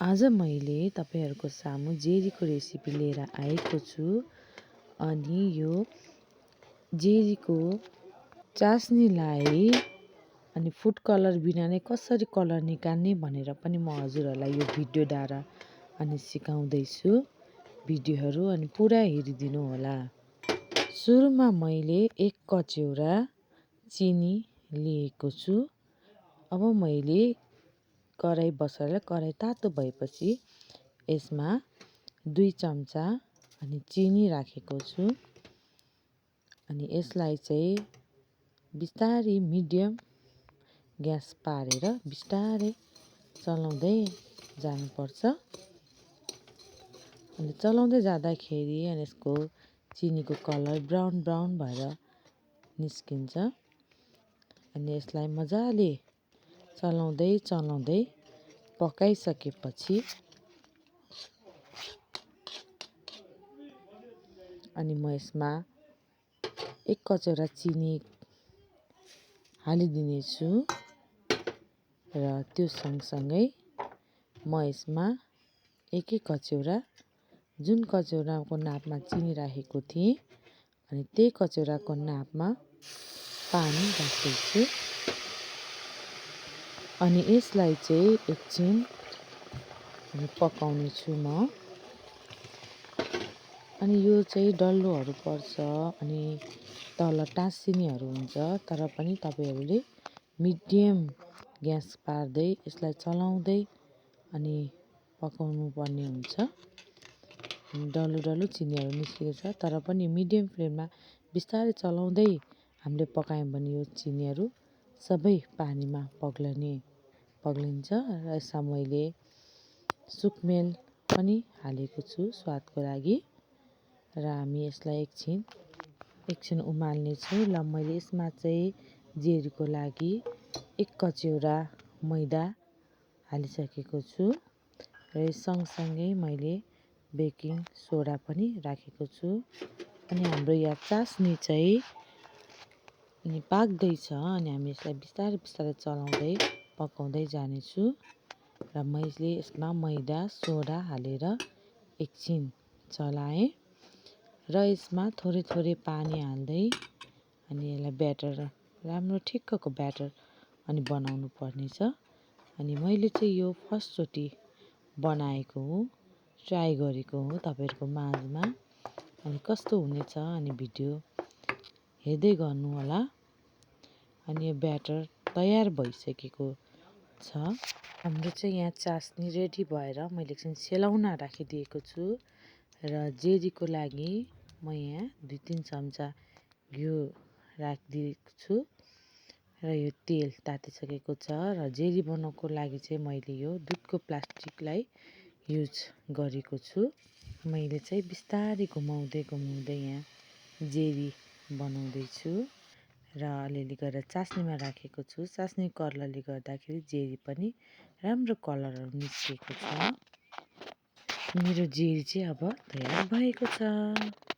आज मैले तपाईहरुको सामु जेरीको रेसिपी लिएर आएको छु। अनि यो जेरीको चास्नीलाई अनि फुड कलर बिना नै कसरी कलर निकाल्ने भनेर पनि म हजुरहरुलाई यो भिडियोद्वारा अनि सिकाउँदै छु। भिडियोहरु अनि पुरा हेरिदिनु होला। सुरुमा मैले 1 कचौरा चिनी लिएको छु। अब मैले कराई बसालेर कराई तातो भएपछि यसमा 2 चम्चा अनि चिनी राखेको छु। अनि यसलाई चाहिँ बिस्तारै मिडियम ग्यास पारेर बिस्तारै चलाउँदै जानुपर्छ। अनि चलाउँदै जाँदाखेरि अनि यसको चिनीको कलर ब्राउन भएर निस्किन्छ। अनि यसलाई मजाले चलाउँदै पकाइसकेपछि अनि म यसमा 1 कचौरा चिनी हालिदिने छु र त्यो सँगसँगै म यसमा 1 कचौरा जुन कचौराको नापमा चिनी राखेको थिएँ अनि त्यही कचौराको नापमा पानी राख्दैछु। अनि यसलाई चाहिँ एकछिन पकाउने छु म। अनि यो चाहिँ डल्लोहरु पर्छ अनि तल टाँसिनेहरु हुन्छ तर पनि तपाईहरुले मिडियम ग्यास पार्दै यसलाई चलाउँदै अनि पकाउनु पर्ने हुन्छ। डल्लो चिनीहरु निस्किएको छ तर पनि मिडियम फ्लेममा बिस्तारै चलाउँदै हामीले पकायौं भने यो चिनीहरु सबै पानीमा पग्लिन्छ र यसमा मैले सुकमेल पनि हालेको छु स्वादको लागि। र हामी यसलाई एकछिन उमाल्ने छु। ल मैले यसमा चाहिँ जेरीको लागि 1 कचौरा मैदा हालिसकेको छु र यस सँगसँगै मैले बेकिङ सोडा पनि राखेको छु। अनि हाम्रो यहाँ चास्नी चाहिँ अनि पाक्दै छ अनि हामी यसलाई बिस्तारै चलाउँदै पकाउँदै जानेछु। र मैले यसमा मैदा सोडा हालेर एकछिन चलाएँ र यसमा थोरै पानी हाल्दै अनि यसलाई ब्याटर राम्रो ठिक्कको ब्याटर अनि बनाउनु पर्ने छ। अनि मैले चाहिँ यो फर्स्ट चोटी बनाएको हो, ट्राई गरेको हो तपाईहरुको माझमा। अनि कस्तो हुनेछ अनि भिडियो हेर्दै गर्नु होला। अनि यो ब्याटर तयार भइसकेको छ। हाम्रो चाहिँ यहाँ चास्नी रेडी भएर मैले एकछिन सेलाउन राखिदिएको छु र जेरीको लागि म यहाँ 2-3 चम्चा घिउ राखिदिएको छु र यो तेल तातिसकेको छ र जेरी बनाउनको लागि चाहिँ मैले यो दुधको प्लास्टिकलाई युज गरेको छु। मैले चाहिँ बिस्तारै घुमाउँदै यहाँ जेरी बनाउँदै छु र अलिअलि गरेर चास्नीमा राखेको छु। चास्नी कलरले गर्दाखेरि जेरी पनि राम्रो कलरहरु निस्केको छ। मेरो जेरी चाहिँ अब तयार भएको छ।